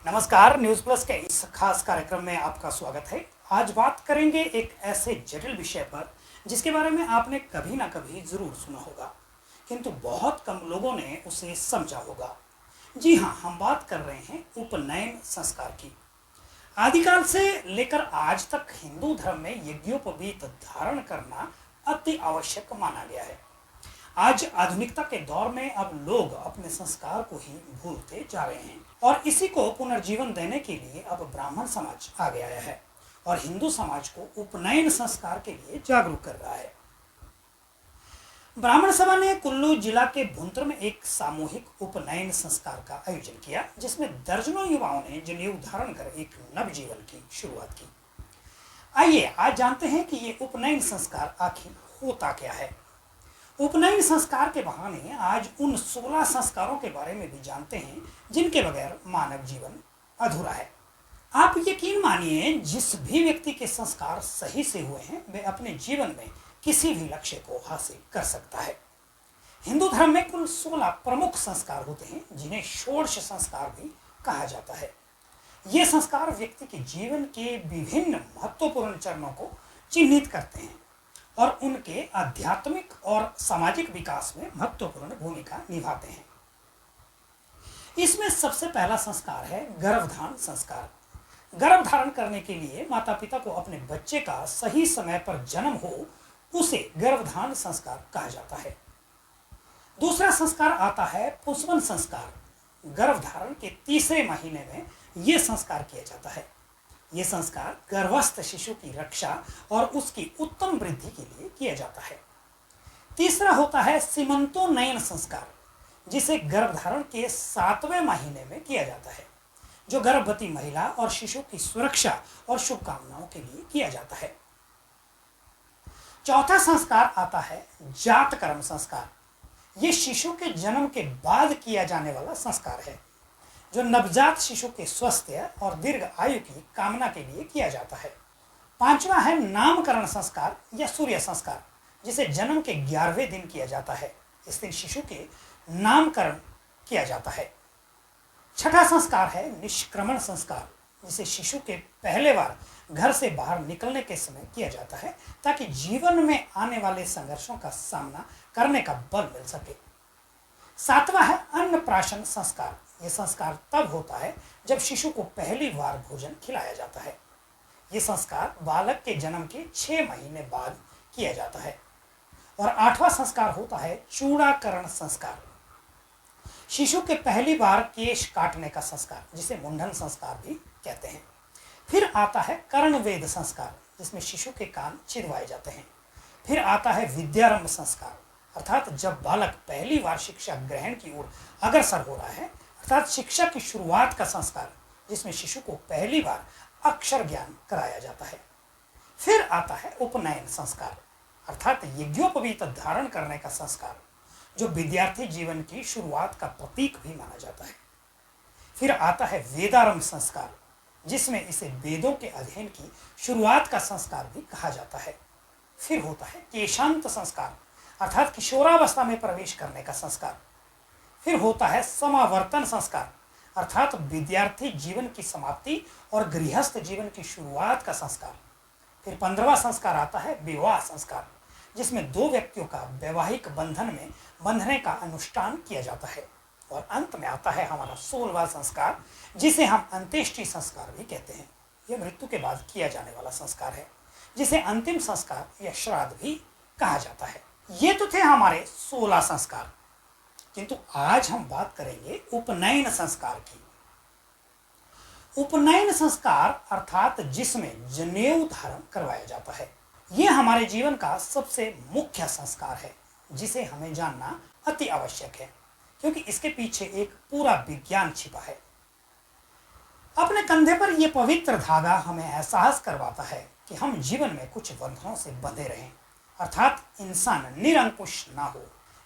नमस्कार, news plus के इस खास कार्यक्रम में आपका स्वागत है। आज बात करेंगे एक ऐसे जटिल विषय पर जिसके बारे में आपने कभी ना कभी जरूर सुना होगा, किंतु बहुत कम लोगों ने उसे समझा होगा। जी हाँ, हम बात कर रहे हैं उपनयन संस्कार की। आदिकाल से लेकर आज तक हिंदू धर्म में यज्ञोपवीत धारण करना अति आवश्यक माना गया है। आज आधुनिकता के दौर में अब लोग अपने संस्कार को ही भूलते जा रहे हैं और इसी को पुनर्जीवन देने के लिए अब ब्राह्मण समाज आगे आया है और हिंदू समाज को उपनयन संस्कार के लिए जागरूक कर रहा है। ब्राह्मण सभा ने कुल्लू जिला के भुंतर में एक सामूहिक उपनयन संस्कार का आयोजन किया, जिसमें दर्जनों युवाओं ने जनेऊ धारण कर एक नवजीवन की शुरुआत की। आइए आज जानते हैं कि ये उपनयन संस्कार आखिर होता क्या है। उपनयन संस्कार के बहाने आज उन 16 संस्कारों के बारे में भी जानते हैं जिनके बगैर मानव जीवन अधूरा है। आप यकीन मानिए, जिस भी व्यक्ति के संस्कार सही से हुए हैं वे अपने जीवन में किसी भी लक्ष्य को हासिल कर सकता है। हिंदू धर्म में कुल 16 प्रमुख संस्कार होते हैं जिन्हें षोडश संस्कार भी कहा जाता है। ये संस्कार व्यक्ति के जीवन के विभिन्न महत्वपूर्ण चरणों को चिन्हित करते हैं और उनके आध्यात्मिक और सामाजिक विकास में महत्वपूर्ण भूमिका निभाते हैं। इसमें सबसे पहला संस्कार है गर्भधारण संस्कार। गर्भ धारण करने के लिए माता पिता को अपने बच्चे का सही समय पर जन्म हो उसे गर्भधारण संस्कार कहा जाता है। दूसरा संस्कार आता है पुंसवन संस्कार। गर्भधारण के तीसरे महीने में यह संस्कार किया जाता है। यह संस्कार गर्भस्थ शिशु की रक्षा और उसकी उत्तम वृद्धि के लिए किया जाता है। तीसरा होता है सीमंतोन्नयन संस्कार, जिसे गर्भधारण के 7वें महीने में किया जाता है, जो गर्भवती महिला और शिशु की सुरक्षा और शुभकामनाओं के लिए किया जाता है। चौथा संस्कार आता है जातकर्म संस्कार। यह शिशु के जन्म के बाद किया जाने वाला संस्कार है, जो नवजात शिशु के स्वास्थ्य और दीर्घ आयु की कामना के लिए किया जाता है। पांचवा है नामकरण संस्कार या सूर्य संस्कार, जिसे जन्म के 11वें दिन किया जाता है। इस दिन शिशु के नामकरण किया जाता है। छठा संस्कार है निष्क्रमण संस्कार, जिसे शिशु के पहले बार घर से बाहर निकलने के समय किया जाता है ताकि जीवन में आने वाले संघर्षों का सामना करने का बल मिल सके। सातवां है अन्नप्राशन संस्कार। यह संस्कार तब होता है जब शिशु को पहली बार भोजन खिलाया जाता है। यह संस्कार बालक के जन्म के 6 महीने बाद किया जाता है। और आठवां संस्कार होता है चूड़ाकरण संस्कार। शिशु के पहली बार केश काटने का संस्कार, जिसे मुंडन संस्कार भी कहते हैं। फिर आता है कर्णवेद संस्कार, जिसमें शिशु के कान छिदवाए जाते हैं। फिर आता है विद्यारंभ संस्कार, अर्थात जब बालक पहली बार शिक्षा ग्रहण की ओर अग्रसर हो रहा है, अर्थात शिक्षा की शुरुआत का संस्कार, जिसमें शिशु को पहली बार अक्षर ज्ञान कराया जाता है। फिर आता है उपनयन संस्कार, अर्थात यज्ञोपवीत धारण करने का संस्कार, जो विद्यार्थी जीवन की शुरुआत का प्रतीक भी माना जाता है। फिर आता है वेदारंभ संस्कार, जिसमें इसे वेदों के अध्ययन की शुरुआत का संस्कार भी कहा जाता है। फिर होता है केशांत संस्कार, अर्थात किशोरावस्था में प्रवेश करने का संस्कार। फिर होता है समावर्तन संस्कार, अर्थात विद्यार्थी जीवन की समाप्ति और गृहस्थ जीवन की शुरुआत का संस्कार। फिर 15वां संस्कार आता है विवाह संस्कार, जिसमें 2 व्यक्तियों का वैवाहिक बंधन में बंधने का अनुष्ठान किया जाता है। और अंत में आता है हमारा 16वां संस्कार, जिसे हम अंत्येष्टि संस्कार भी कहते हैं। यह मृत्यु के बाद किया जाने वाला संस्कार है, जिसे अंतिम संस्कार या श्राद्ध भी कहा जाता है। ये तो थे हमारे 16 संस्कार, किंतु आज हम बात करेंगे उपनयन संस्कार की। उपनयन संस्कार अर्थात जिसमें जनेऊ धारण करवाया जाता है, यह हमारे जीवन का सबसे मुख्य संस्कार है, जिसे हमें जानना अति आवश्यक है, क्योंकि इसके पीछे एक पूरा विज्ञान छिपा है। अपने कंधे पर यह पवित्र धागा हमें एहसास करवाता है कि हम जीवन में कुछ बंधनों से बंधे रहें, अर्थात इंसान निरंकुश ना हो।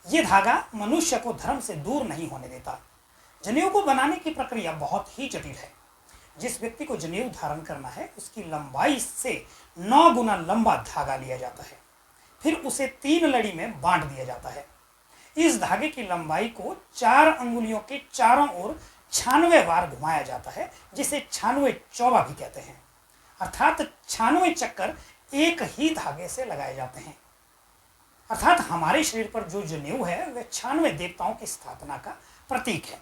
यह धागा मनुष्य को धर्म से दूर नहीं होने देता। जनेऊ को बनाने की प्रक्रिया बहुत ही जटिल है। जिस व्यक्ति को जनेऊ धारण करना है, उसकी लंबाई से 9 गुना लंबा धागा लिया जाता है। फिर उसे 3 लड़ी में बांट दिया जाता है। इस धागे की लंबाई को 4 अंगुलियों के चारों ओर 96 बार घुमाया जाता है, जिसे 96 चौवा भी कहते हैं। अर्थात 96 चक्कर एक ही धागे से लगाए जाते हैं। अर्थात हमारे शरीर पर जो जनेऊ है वह 96 देवताओं की स्थापना का प्रतीक है।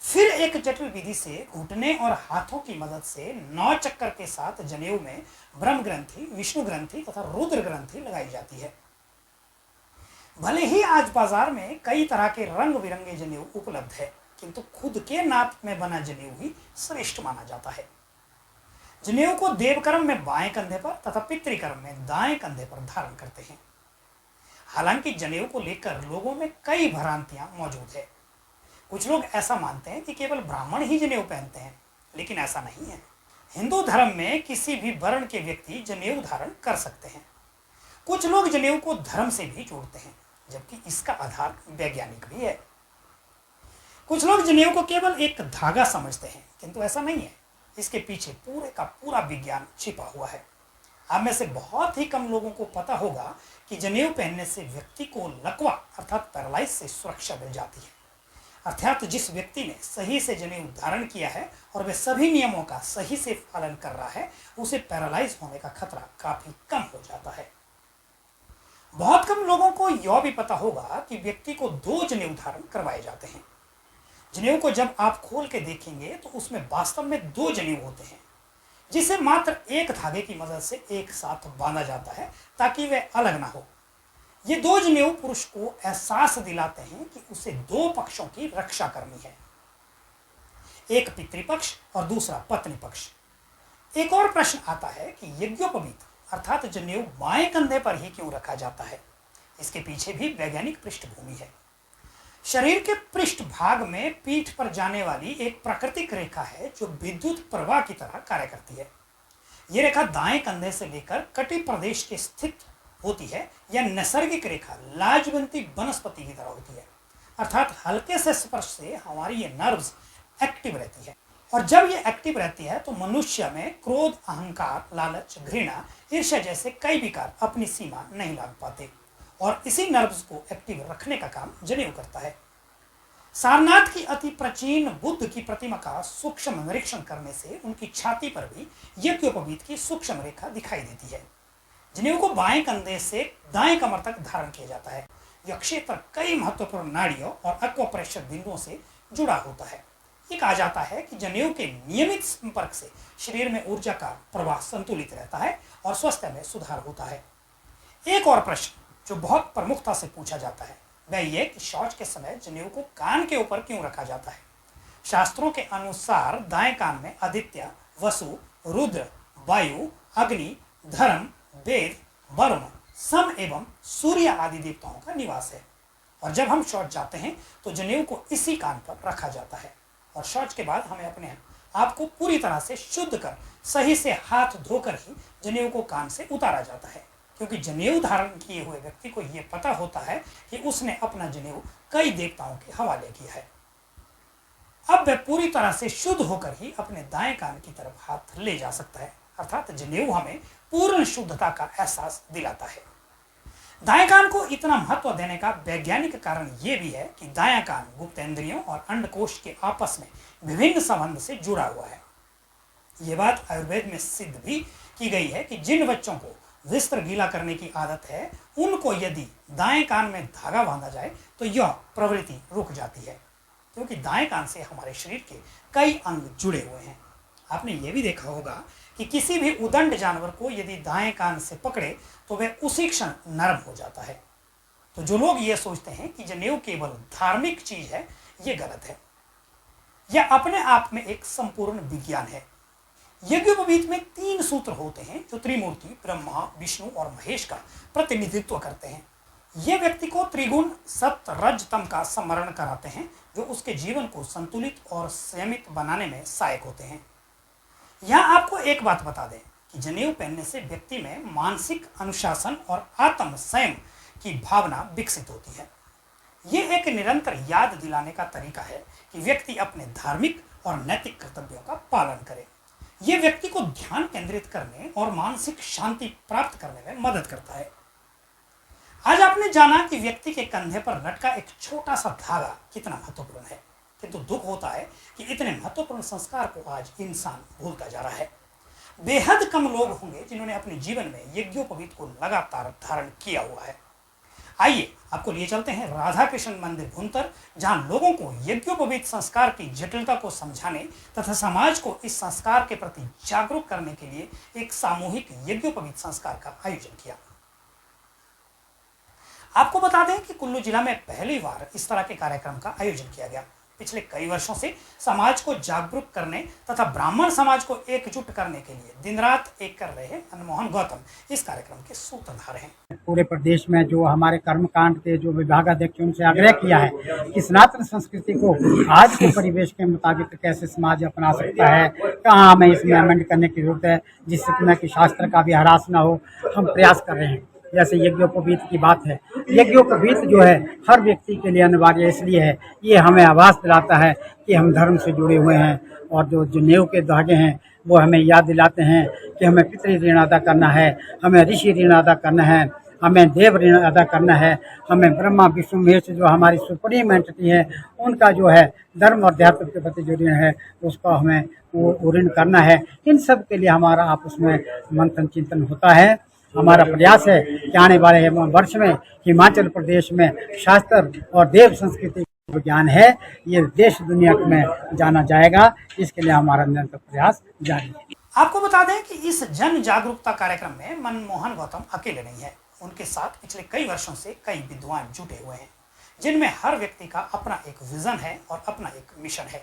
फिर एक जटिल विधि से घुटने और हाथों की मदद से 9 चक्कर के साथ जनेऊ में ब्रह्म ग्रंथि, विष्णु ग्रंथि तथा रुद्र ग्रंथि लगाई जाती है। भले ही आज बाजार में कई तरह के रंग बिरंगे जनेऊ उपलब्ध है, किंतु खुद के नाप में बना जनेऊ ही श्रेष्ठ माना जाता है। जनेऊ को देवकर्म में बाएं कंधे पर तथा पितृकर्म में दाएं कंधे पर धारण करते हैं। हालांकि जनेऊ को लेकर लोगों में कई भ्रांतियां मौजूद है। कुछ लोग ऐसा मानते हैं कि केवल ब्राह्मण ही जनेऊ पहनते हैं, लेकिन ऐसा नहीं है। हिंदू धर्म में किसी भी वर्ण के व्यक्ति जनेऊ धारण कर सकते हैं। कुछ लोग जनेऊ को धर्म से भी जोड़ते हैं, जबकि इसका आधार वैज्ञानिक भी है। कुछ लोग जनेऊ को केवल एक धागा समझते हैं, किंतु ऐसा नहीं है। इसके पीछे पूरे का पूरा विज्ञान छिपा हुआ है। आप में से बहुत ही कम लोगों को पता होगा कि जनेऊ पहनने से व्यक्ति को लकवा अर्थात पैरालाइज से सुरक्षा मिल जाती है। अर्थात जिस व्यक्ति ने सही से जनेऊ धारण किया है और वह सभी नियमों का सही से पालन कर रहा है, उसे पैरालाइज होने का खतरा काफी कम हो जाता है। बहुत कम लोगों को यह भी पता होगा कि व्यक्ति को 2 जनेऊ धारण करवाए जाते हैं। जनेऊ को जब आप खोल के देखेंगे तो उसमें वास्तव में 2 जनेऊ होते हैं, जिसे मात्र एक धागे की मदद से एक साथ बांधा जाता है ताकि वह अलग ना हो। ये 2 जनेऊ पुरुष को एहसास दिलाते हैं कि उसे 2 पक्षों की रक्षा करनी है, एक पितृपक्ष और दूसरा पत्नी पक्ष। एक और प्रश्न आता है कि यज्ञोपवीत अर्थात जनेऊ बाएं कंधे पर ही क्यों रखा जाता है। इसके पीछे भी वैज्ञानिक पृष्ठभूमि है। शरीर के पृष्ठ भाग में पीठ पर जाने वाली एक प्राकृतिक रेखा है जो विद्युत प्रवाह की तरह कार्य करती है। यह रेखा दाएं कंधे से लेकर कटी प्रदेश के स्थित होती है। यह नैसर्गिक रेखा लाजवंती वनस्पति की तरह होती है, अर्थात हल्के से स्पर्श से हमारी ये नर्व्स एक्टिव रहती है, और जब ये एक्टिव रहती है तो मनुष्य में क्रोध, अहंकार, लालच, घृणा, ईर्ष्या जैसे कई विकार अपनी सीमा नहीं लांघ पाते, और इसी नर्व्स को एक्टिव रखने का काम जनेऊ करता है। सारनाथ की अति प्राचीन बुद्ध की प्रतिमा का सूक्ष्म निरीक्षण करने से उनकी छाती पर भी यज्ञोपवीत की सूक्ष्म रेखा दिखाई देती है। जनेऊ को बाएं कंधे से दाएं कमर तक धारण किया जाता है। यह क्षेत्र कई महत्वपूर्ण नाड़ियों और एक्वाप्रेशर बिंदुओं से जुड़ा होता है। ये कहा जाता है कि जनेऊ के नियमित संपर्क से शरीर में ऊर्जा का प्रवाह संतुलित रहता है और स्वास्थ्य में सुधार होता है। एक और प्रश्न जो बहुत प्रमुखता से पूछा जाता है वह यह कि शौच के समय जनेऊ को कान के ऊपर क्यों रखा जाता है। शास्त्रों के अनुसार दाएं कान में आदित्य, वसु, रुद्र, वायु, अग्नि, धर्म, वेद, वरुण, सम एवं सूर्य आदि देवताओं का निवास है, और जब हम शौच जाते हैं तो जनेऊ को इसी कान पर रखा जाता है, और शौच के बाद हमें अपने आप को पूरी तरह से शुद्ध कर सही से हाथ धोकर ही जनेऊ को कान से उतारा जाता है, क्योंकि जनेऊ धारण किए हुए व्यक्ति को यह पता होता है कि उसने अपना जनेऊ कई देवताओं के हवाले किया है। अब वह पूरी तरह से शुद्ध होकर ही अपने दाएं कान की तरफ हाथ ले जा सकता है, अर्थात जनेऊ हमें पूर्ण शुद्धता का एहसास दिलाता है। दाएं कान को इतना महत्व देने का वैज्ञानिक कारण यह भी है कि दायां कान गुप्तेंद्रियों और अंडकोश के आपस में विभिन्न संबंध से जुड़ा हुआ है। यह बात आयुर्वेद में सिद्ध भी की गई है कि जिन बच्चों को वस्त्र गीला करने की आदत है, उनको यदि दाएं कान में धागा बांधा जाए तो यह प्रवृत्ति रुक जाती है, क्योंकि दाएं कान से हमारे शरीर के कई अंग जुड़े हुए हैं। आपने यह भी देखा होगा कि किसी भी उदंड जानवर को यदि दाएं कान से पकड़े तो वह उसी क्षण नरम हो जाता है। तो जो लोग ये सोचते हैं कि जनेऊ केवल धार्मिक चीज है, ये गलत है। यह अपने आप में एक संपूर्ण विज्ञान है। यज्ञोपवीत में 3 सूत्र होते हैं जो त्रिमूर्ति ब्रह्मा, विष्णु और महेश का प्रतिनिधित्व करते हैं। ये व्यक्ति को त्रिगुण सत्य रज तम का स्मरण कराते हैं, जो उसके जीवन को संतुलित और संयमित बनाने में सहायक होते हैं। यहाँ आपको एक बात बता दें कि जनेऊ पहनने से व्यक्ति में मानसिक अनुशासन और आत्म संयम की भावना विकसित होती है। ये एक निरंतर याद दिलाने का तरीका है कि व्यक्ति अपने धार्मिक और नैतिक कर्तव्यों का पालन करे। ये व्यक्ति को ध्यान केंद्रित करने और मानसिक शांति प्राप्त करने में मदद करता है। आज आपने जाना कि व्यक्ति के कंधे पर लटका एक छोटा सा धागा कितना महत्वपूर्ण है। किंतु दुख होता है कि इतने महत्वपूर्ण संस्कार को आज इंसान भूलता जा रहा है। बेहद कम लोग होंगे जिन्होंने अपने जीवन में यज्ञोपवीत को लगातार धारण किया हुआ है। आइए आपको लिए चलते हैं राधा कृष्ण मंदिर भुंतर, जहां लोगों को यज्ञोपवीत संस्कार की जटिलता को समझाने तथा समाज को इस संस्कार के प्रति जागरूक करने के लिए एक सामूहिक यज्ञोपवीत संस्कार का आयोजन किया। आपको बता दें कि कुल्लू जिला में पहली बार इस तरह के कार्यक्रम का आयोजन किया गया। पिछले कई वर्षों से समाज को जागरूक करने तथा ब्राह्मण समाज को एकजुट करने के लिए दिन रात एक कर रहे मनमोहन गौतम इस कार्यक्रम के सूत्रधार हैं। पूरे प्रदेश में जो हमारे कर्मकांड के जो विभागाध्यक्ष उनसे आग्रह किया है कि सनातन संस्कृति को आज के परिवेश के मुताबिक कैसे समाज अपना सकता है, कहाँ हमें इसमें अमेंड करने की जरूरत है जिससे कि शास्त्र का भी हरास न हो, हम प्रयास कर रहे हैं। जैसे यज्ञोपवीत की बात है, यज्ञोपवीत जो है हर व्यक्ति के लिए अनिवार्य इसलिए है, ये हमें आभास दिलाता है कि हम धर्म से जुड़े हुए हैं और जो नेव के धागे हैं वो हमें याद दिलाते हैं कि हमें पितृ ऋण अदा करना है, हमें ऋषि ऋण अदा करना है, हमें देव ऋण अदा करना है, हमें ब्रह्मा विष्णु महेश जो हमारी सुप्रीम एंटिटी है उनका जो है धर्म और अध्यात्म के प्रति जो ऋण है उसको हमें वो ऋण करना है। इन सब के लिए हमारा आपस में मंथन चिंतन होता है। हमारा प्रयास है कि आने वाले वर्ष में हिमाचल प्रदेश में शास्त्र और देव संस्कृति ज्ञान है ये देश दुनिया में जाना जाएगा। इसके लिए हमारा निरंतर प्रयास जारी है। आपको बता दें कि इस जन जागरूकता कार्यक्रम में मनमोहन गौतम अकेले नहीं है। उनके साथ पिछले कई वर्षों से कई विद्वान जुटे हुए हैं, जिनमें हर व्यक्ति का अपना एक विजन है और अपना एक मिशन है,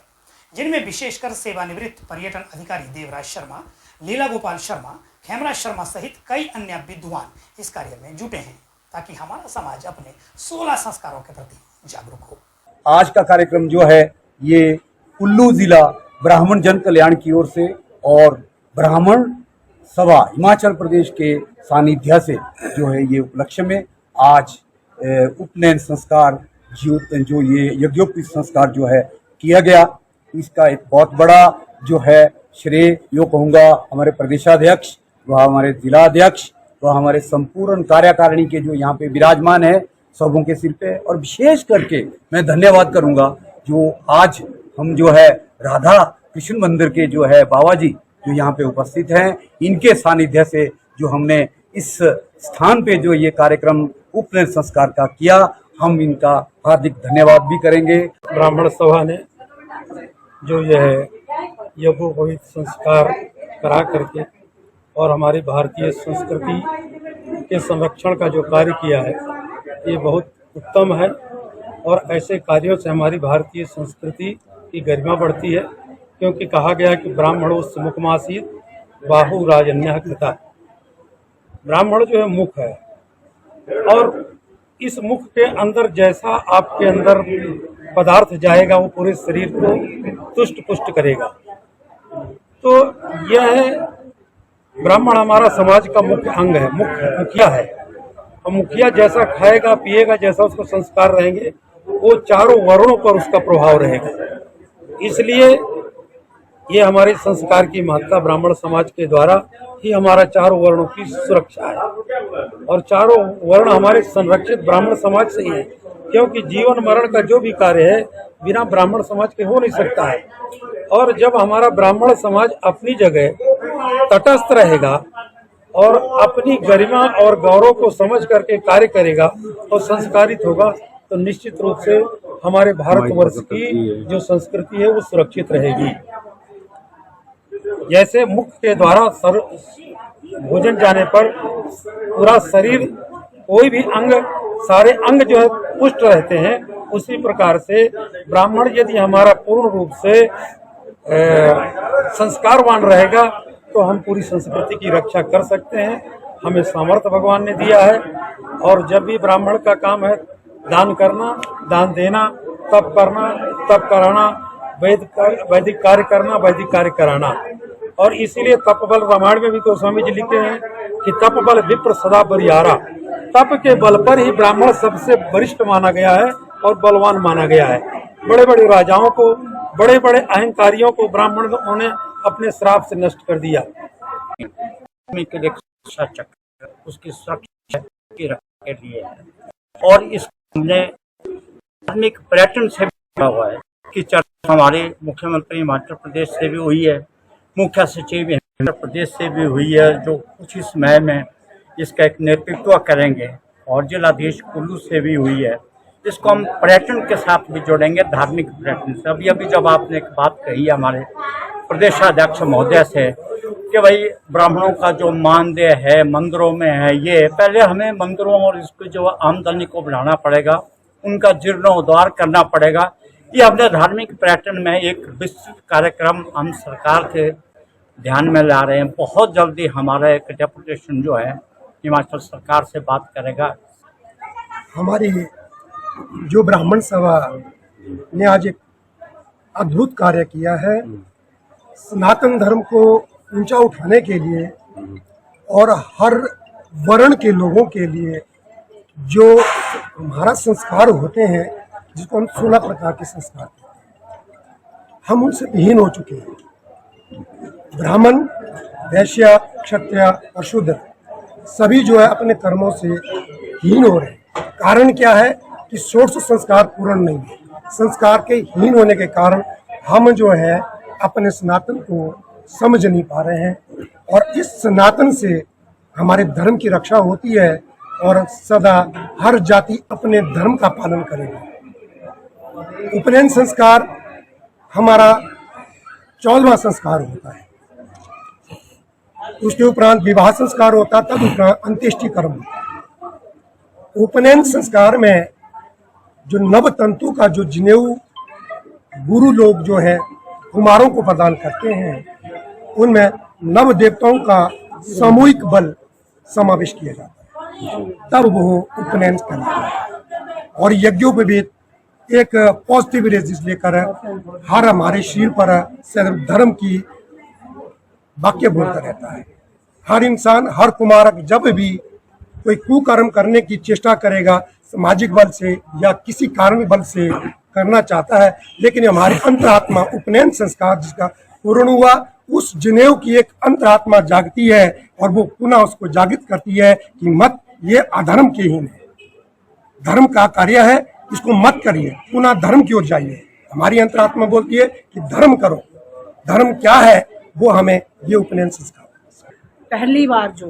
जिनमें विशेषकर सेवानिवृत्त पर्यटन अधिकारी देवराज शर्मा, लीला गोपाल शर्मा, खेमराज शर्मा सहित कई अन्य विद्वान इस कार्य में जुटे हैं ताकि हमारा समाज अपने 16 संस्कारों के प्रति जागरूक हो। आज का कार्यक्रम जो है ये कुल्लू जिला ब्राह्मण जन कल्याण की ओर से और ब्राह्मण सभा हिमाचल प्रदेश के सानिध्य से जो है ये उपलक्ष्य में आज उपनयन संस्कार जो ये यज्ञोपवीत संस्कार जो है किया गया, इसका एक बहुत बड़ा जो है श्रेय यो कहूँगा हमारे प्रदेशाध्यक्ष व हमारे जिलाध्यक्ष व हमारे संपूर्ण कार्यकारिणी के जो यहाँ पे विराजमान है सबों के सिर पे, और विशेष करके मैं धन्यवाद करूँगा जो आज हम जो है राधा कृष्ण मंदिर के जो है बाबा जी जो यहाँ पे उपस्थित हैं, इनके सानिध्य से जो हमने इस स्थान पे जो ये कार्यक्रम उपनयन संस्कार का किया, हम इनका हार्दिक धन्यवाद भी करेंगे। ब्राह्मण सभा ने जो यह यज्ञोपवीत संस्कार करा करके और हमारी भारतीय संस्कृति के संरक्षण का जो कार्य किया है ये बहुत उत्तम है, और ऐसे कार्यों से हमारी भारतीय संस्कृति की गरिमा बढ़ती है, क्योंकि कहा गया कि ब्राह्मणोस्य मुखमासीत बाहु राजन्यः कृता। ब्राह्मण जो है मुख है, और इस मुख के अंदर जैसा आपके अंदर पदार्थ जाएगा वो पूरे शरीर को तुष्ट पुष्ट करेगा। तो यह ब्राह्मण हमारा समाज का मुख्य अंग है, मुखिया है, और मुखिया जैसा खाएगा पिएगा, जैसा उसको संस्कार रहेंगे, वो चारों वर्णों पर उसका प्रभाव रहेगा। इसलिए ये हमारे संस्कार की महत्ता ब्राह्मण समाज के द्वारा ही हमारा चारों वर्णों की सुरक्षा है, और चारों वर्ण हमारे संरक्षित ब्राह्मण समाज से ही है, क्योंकि जीवन मरण का जो भी कार्य है बिना ब्राह्मण समाज के हो नहीं सकता है। और जब हमारा ब्राह्मण समाज अपनी जगह तटस्थ रहेगा और अपनी गरिमा और गौरव को समझ करके कार्य करेगा और संस्कारित होगा, तो निश्चित रूप से हमारे भारतवर्ष की जो संस्कृति है वो सुरक्षित रहेगी। जैसे मुख के द्वारा भोजन जाने पर पूरा शरीर, कोई भी अंग, सारे अंग जो है पुष्ट रहते हैं, उसी प्रकार से ब्राह्मण यदि हमारा पूर्ण रूप से संस्कारवान रहेगा तो हम पूरी संस्कृति की रक्षा कर सकते हैं। हमें सामर्थ्य भगवान ने दिया है, और जब भी ब्राह्मण का काम है दान करना, दान देना, तप करना, तप कराना, वैदिक कार्य करना, वैदिक कार्य कराना। और इसीलिए तप बल रामायण में भी गोस्वामी जी लिखते हैं कि तप बल विप्र सदा बरियारा। तप के बल पर ही ब्राह्मण सबसे वरिष्ठ माना गया है और बलवान माना गया है। बड़े बड़े राजाओं को, बड़े बड़े अहंकारियों को ब्राह्मणों ने अपने श्राप से नष्ट कर दिया। उसकी सुरक्षा के लिए है, और इसने धार्मिक पर्यटन से जुड़ा हुआ है। की चर्चा हमारे मुख्यमंत्री हिमाचल प्रदेश से भी हुई है, मुख्य सचिव हिमाचल प्रदेश से भी हुई है, जो कुछ ही समय में इसका एक नेतृत्व करेंगे, और जिलाधीश कुल्लू से भी हुई है। इसको हम पर्यटन के साथ भी जोड़ेंगे, धार्मिक पर्यटन से। अभी जब आपने एक बात कही हमारे प्रदेशाध्यक्ष महोदय से कि भाई ब्राह्मणों का जो मानदेय है मंदिरों में है, ये पहले हमें मंदिरों और इसको जो आमदनी को बढ़ाना पड़ेगा, उनका जीर्णोद्धार करना पड़ेगा। ये अपने धार्मिक पर्यटन में एक विस्तृत कार्यक्रम हम सरकार के ध्यान में ला रहे हैं। बहुत जल्दी हमारा एक डेपुटेशन जो है हिमाचल सरकार से बात करेगा। हमारी जो ब्राह्मण सभा ने आज एक अद्भुत कार्य किया है, सनातन धर्म को ऊंचा उठाने के लिए और हर वर्ण के लोगों के लिए जो हमारा संस्कार होते हैं, जिसको हम 16 प्रकार के संस्कार कहते हैं, हम उनसे विहीन हो चुके हैं। ब्राह्मण, वैश्य, क्षत्रिय और शूद्र सभी जो है अपने कर्मों से हीन हो रहे हैं। कारण क्या है कि षोडश संस्कार पूर्ण नहीं है। संस्कार के हीन होने के कारण हम जो है अपने सनातन को समझ नहीं पा रहे हैं, और इस सनातन से हमारे धर्म की रक्षा होती है और सदा हर जाति अपने धर्म का पालन करेगी। उपनयन संस्कार हमारा 14वां संस्कार होता है, उसके उपरांत विवाह संस्कार होता है, तब उपरांत अंत्येष्टि कर्म होता है। उपनयन संस्कार में जो नव तंतु का जो जनेऊ गुरु लोग जो है कुमारों को प्रदान करते हैं, उनमें नव देवताओं का सामूहिक बल समावेश किया जाता है, तब वो उपनयन करते हैं। और यज्ञों पे भी एक पॉजिटिव एनर्जी लेकर हर हमारे शरीर पर धर्म की वाक्य बोलता रहता है। हर इंसान, हर कुमारक जब भी कोई कुकर्म करने की चेष्टा करेगा, सामाजिक बल से या किसी कारण बल से करना चाहता है, लेकिन हमारी अंतरात्मा उपनयन संस्कार जिसका पूर्ण हुआ, उस जनेऊ की एक अंतरात्मा जागती है और वो पुनः उसको जागृत करती है कि मत ये अधर्म के हीन है, धर्म का कार्य है, इसको मत करिए, पुनः धर्म की ओर जाइए। हमारी अंतरात्मा बोलती है कि धर्म करो। धर्म क्या है वो हमें ये उपनयन संस्कार। पहली बार जो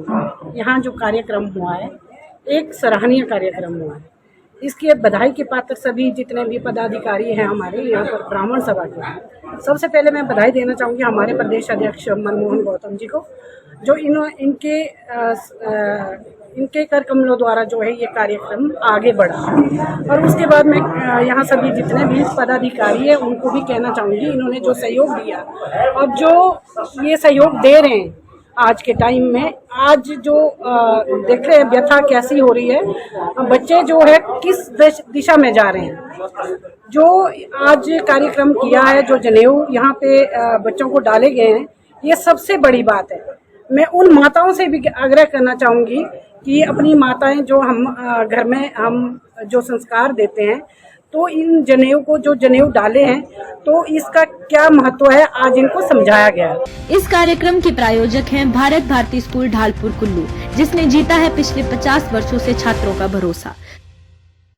यहाँ जो कार्यक्रम हुआ है, एक सराहनीय कार्यक्रम हुआ है। इसके बधाई के पात्र सभी जितने भी पदाधिकारी हैं हमारे यहाँ पर ब्राह्मण सभा के। सबसे पहले मैं बधाई देना चाहूँगी हमारे प्रदेश अध्यक्ष मनमोहन गौतम जी को, जो इनके कर कमलों द्वारा जो है ये कार्यक्रम आगे बढ़ा। और उसके बाद मैं यहाँ सभी जितने भी पदाधिकारी हैं उनको भी कहना चाहूँगी, इन्होंने जो सहयोग दिया और जो ये सहयोग दे रहे हैं आज के टाइम में, आज जो देख रहे हैं व्यथा कैसी हो रही है, बच्चे जो है किस दिशा में जा रहे हैं। जो आज कार्यक्रम किया है, जो जनेऊ यहाँ पे बच्चों को डाले गए हैं, ये सबसे बड़ी बात है। मैं उन माताओं से भी आग्रह करना चाहूँगी कि अपनी माताएं जो हम घर में हम जो संस्कार देते हैं, तो इन जनेऊ को जो जनेऊ डाले हैं, तो इसका क्या महत्व है आज इनको समझाया गया है। इस कार्यक्रम के प्रायोजक हैं भारत भारती स्कूल ढालपुर कुल्लू, जिसने जीता है पिछले 50 वर्षों से छात्रों का भरोसा।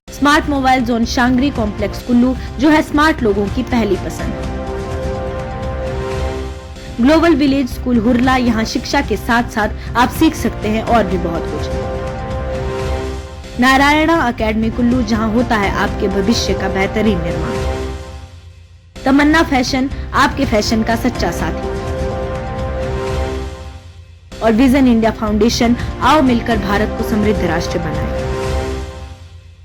Smart mobile zone Shangri complex Kullu, जो है स्मार्ट लोगों की पहली पसंद। ग्लोबल विलेज स्कूल हुरला, यहाँ शिक्षा के साथ साथ आप सीख सकते हैं और भी बहुत कुछ। नारायणा अकेडमी कुल्लू, जहां होता है आपके भविष्य का बेहतरीन निर्माण। तमन्ना फैशन, आपके फैशन का सच्चा साथी। और विजन इंडिया फाउंडेशन, आओ मिलकर भारत को समृद्ध राष्ट्र बनाएं।